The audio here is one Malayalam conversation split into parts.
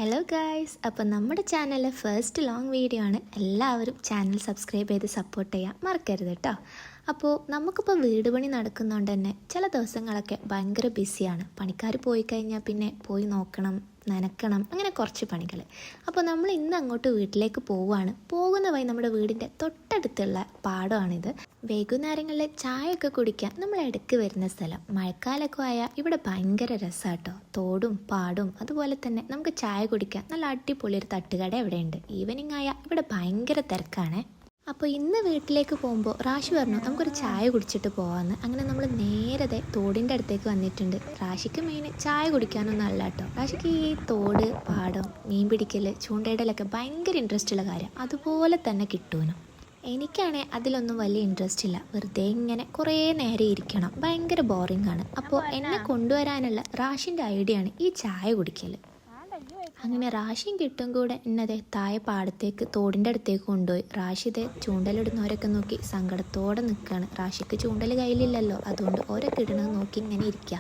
ഹലോ ഗായ്സ്, അപ്പോൾ നമ്മുടെ ചാനലിലെ ഫസ്റ്റ് ലോങ് വീഡിയോ ആണ്. എല്ലാവരും ചാനൽ സബ്സ്ക്രൈബ് ചെയ്ത് സപ്പോർട്ട് ചെയ്യാൻ മറക്കരുത് കേട്ടോ. അപ്പോൾ നമുക്കിപ്പോൾ വീട് പണി നടക്കുന്നതുകൊണ്ട് തന്നെ ചില ദിവസങ്ങളൊക്കെ ഭയങ്കര ബിസിയാണ്. പണിക്കാർ പോയി കഴിഞ്ഞാൽ പിന്നെ പോയി നോക്കണം, നനക്കണം, അങ്ങനെ കുറച്ച് പണികൾ. അപ്പോൾ നമ്മൾ ഇന്ന് അങ്ങോട്ട് വീട്ടിലേക്ക് പോവുകയാണ്. പോകുന്ന വഴി നമ്മുടെ വീടിൻ്റെ തൊട്ടടുത്തുള്ള പാടമാണിത്. വൈകുന്നേരങ്ങളിൽ ചായയൊക്കെ കുടിക്കാൻ നമ്മൾ ഇടയ്ക്ക് വരുന്ന സ്ഥലം. മഴക്കാലമൊക്കെ ആയാൽ ഇവിടെ ഭയങ്കര രസമാട്ടോ. തോടും പാടും അതുപോലെ തന്നെ നമുക്ക് ചായ കുടിക്കാൻ നല്ല അടിപൊളി ഒരു തട്ടുകട ഇവിടെയുണ്ട്. ഈവനിങ് ആയാൽ ഇവിടെ ഭയങ്കര തിരക്കാണ്. അപ്പോൾ ഇന്ന് വീട്ടിലേക്ക് പോകുമ്പോൾ റാഷി പറഞ്ഞു നമുക്കൊരു ചായ കുടിച്ചിട്ട് പോകാമെന്ന്. അങ്ങനെ നമ്മൾ നേരത്തെ തോടിൻ്റെ അടുത്തേക്ക് വന്നിട്ടുണ്ട്. റാഷിക്ക് മെയിൻ ചായ കുടിക്കാനൊന്നും അല്ല കേട്ടോ. റാഷിക്ക് ഈ തോട്, പാടം, മീൻ പിടിക്കൽ, ചൂണ്ടയിടലൊക്കെ ഭയങ്കര ഇൻട്രസ്റ്റ് ഉള്ള കാര്യം. അതുപോലെ തന്നെ കിട്ടുമല്ലോ. എനിക്കാണെങ്കിൽ അതിലൊന്നും വലിയ ഇൻട്രസ്റ്റ് ഇല്ല. വെറുതെ ഇങ്ങനെ കുറേ നേരം ഇരിക്കണം, ഭയങ്കര ബോറിംഗ് ആണ്. അപ്പോൾ എന്നെ കൊണ്ടുവരാനുള്ള റാഷിൻ്റെ ഐഡിയ ആണ് ഈ ചായ കുടിക്കൽ. അങ്ങനെ റാഷിയും കിട്ടും കൂടെ എന്നത് താഴെ പാടത്തേക്ക് തോടിൻ്റെ അടുത്തേക്ക് കൊണ്ടുപോയി. റാഷി ഇതേ ചൂണ്ടലിടുന്നവരൊക്കെ നോക്കി സങ്കടത്തോടെ നിൽക്കുകയാണ്. റാഷിക്ക് ചൂണ്ടൽ കയ്യിലില്ലല്ലോ, അതുകൊണ്ട് ഓരൊക്കെ ഇടണത് നോക്കി ഇങ്ങനെ ഇരിക്കുക.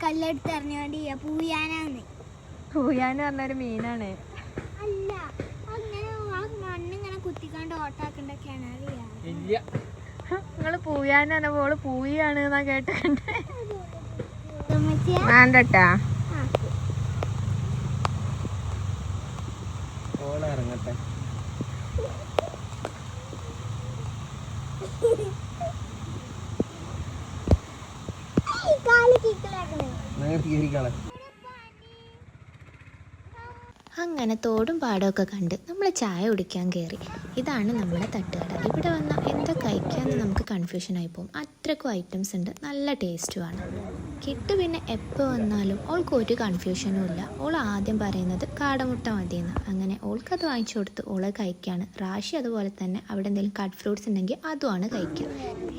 കല്ലെടുത്ത് എറിഞ്ഞോണ്ട് പൂയാന്ന് പറഞ്ഞൊരു മീനാണ്. അല്ല, അങ്ങനെ മണ്ണിങ്ങനെ കുത്തിക്കാണ്ട് ഓട്ടാക്കണ്ടൊക്കെയാണ് അറിയാം. നിങ്ങള് പൂയാന്ന് പറഞ്ഞ പോള് പൂയാണ് എന്നാ കേട്ടിട്ടുണ്ട്. വേണ്ടട്ടാ ഇറങ്ങട്ടെ. അങ്ങനെ തോടും പാടമൊക്കെ കണ്ട് നമ്മൾ ചായ കുടിക്കാൻ കയറി. ഇതാണ് നമ്മുടെ തട്ടുകട. ഇവിടെ വന്നാൽ എന്താ കഴിക്കാമെന്ന് നമുക്ക് കൺഫ്യൂഷനായി പോകും. അത്രക്കും ഐറ്റംസ് ഉണ്ട്, നല്ല ടേസ്റ്റുമാണ്. കിട്ടു പിന്നെ എപ്പോൾ വന്നാലും ഓൾക്ക് ഒരു കൺഫ്യൂഷനും ഇല്ല. ഓൾ ആദ്യം പറയുന്നത് കാടമുട്ട മതിയെന്ന്. അങ്ങനെ ഓൾക്കത് വാങ്ങിച്ചു കൊടുത്ത് ഓള് കഴിക്കുകയാണ്. റാഷി അതുപോലെ തന്നെ അവിടെ എന്തെങ്കിലും കട്ട് ഫ്രൂട്ട്സ് ഉണ്ടെങ്കിൽ അതുമാണ് കഴിക്കുക.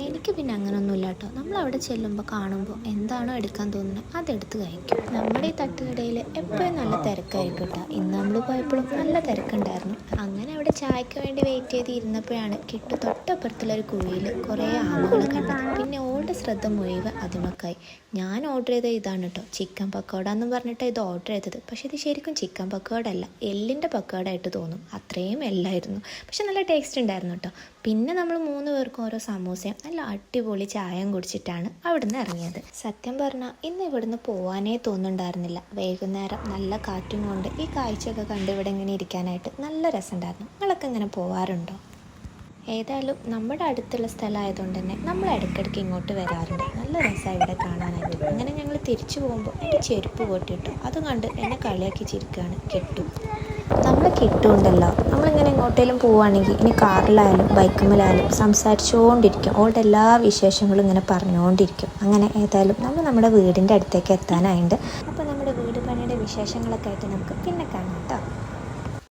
എനിക്ക് പിന്നെ അങ്ങനെയൊന്നുമില്ല കേട്ടോ. നമ്മൾ അവിടെ ചെല്ലുമ്പോൾ കാണുമ്പോൾ എന്താണോ എടുക്കാൻ തോന്നുന്നത് അതെടുത്ത് കഴിക്കും. നമ്മുടെ ഈ തട്ടുകടയിൽ എപ്പോഴും നല്ല തിരക്കായിരിക്കും കേട്ടോ. ഇന്ന് നമ്മൾ പോയപ്പോഴും നല്ല തിരക്കുണ്ടായിരുന്നു. അങ്ങനെ അവിടെ ചായക്ക് വേണ്ടി വെയിറ്റ് ചെയ്ത് ഇരുന്നപ്പോഴാണ് കിട്ടു തൊട്ടപ്പുറത്തുള്ളൊരു കുഴിയിൽ കുറേ ആളുകളെ കണ്ടത്. പിന്നെ ഓളുടെ ശ്രദ്ധ മുഴുവൻ അതുമക്കായി. ഞാൻ ഓർഡർ ചെയ്ത ഇതാണ് കേട്ടോ, ചിക്കൻ പക്കോട എന്ന് പറഞ്ഞിട്ട് ഇത് ഓർഡർ ചെയ്തത്. പക്ഷെ ഇത് ശരിക്കും ചിക്കൻ പക്കോട അല്ല, എല്ലിൻ്റെ പക്കോട ആയിട്ട് തോന്നും. അത്രയും എല്ലായിരുന്നു, പക്ഷെ നല്ല ടേസ്റ്റ് ഉണ്ടായിരുന്നു കേട്ടോ. പിന്നെ നമ്മൾ 3 പേർക്കും ഓരോ സമൂസയും നല്ല അടിപൊളി ചായയും കുടിച്ചിട്ടാണ് അവിടുന്ന് ഇറങ്ങിയത്. സത്യം പറഞ്ഞാൽ ഇന്ന് ഇവിടുന്ന് പോകാനേ തോന്നുന്നുണ്ടായിരുന്നില്ല. വൈകുന്നേരം നല്ല കാറ്റും കൊണ്ട് ഈ കാഴ്ചയൊക്കെ കണ്ട് ഇവിടെ ഇങ്ങനെ ഇരിക്കാനായിട്ട് നല്ല രസമുണ്ടായിരുന്നു. നിങ്ങളൊക്കെ ഇങ്ങനെ പോവാറുണ്ടോ? ഏതായാലും നമ്മുടെ അടുത്തുള്ള സ്ഥലമായതുകൊണ്ട് തന്നെ നമ്മൾ ഇടയ്ക്കിടയ്ക്ക് ഇങ്ങോട്ട് വരാറുണ്ട്. നല്ല രസമാണ് ഇവിടെ കാണാനായിട്ട്. അങ്ങനെ ഞങ്ങൾ തിരിച്ചു പോകുമ്പോൾ എൻ്റെ ചെരുപ്പ് പൊട്ടിയിട്ടു. അതും കണ്ട് എന്നെ കളിയാക്കി ചിരിക്കുകയാണ് കിട്ടു. നമ്മൾ കിട്ടുന്നുണ്ടല്ലോ, നമ്മളിങ്ങനെ എങ്ങോട്ടേലും പോവുകയാണെങ്കിൽ ഇനി കാറിലായാലും ബൈക്കുമ്മലായാലും സംസാരിച്ചുകൊണ്ടിരിക്കും. ഓളുടെ എല്ലാ വിശേഷങ്ങളും ഇങ്ങനെ പറഞ്ഞുകൊണ്ടിരിക്കും. അങ്ങനെ ഏതായാലും നമ്മൾ നമ്മുടെ വീടിൻ്റെ അടുത്തേക്ക് എത്താനായിട്ട്. അപ്പോൾ നമ്മുടെ വീട് പണിയുടെ വിശേഷങ്ങളൊക്കെ ആയിട്ട് നമുക്ക് പിന്നെ കാണാം കേട്ടോ.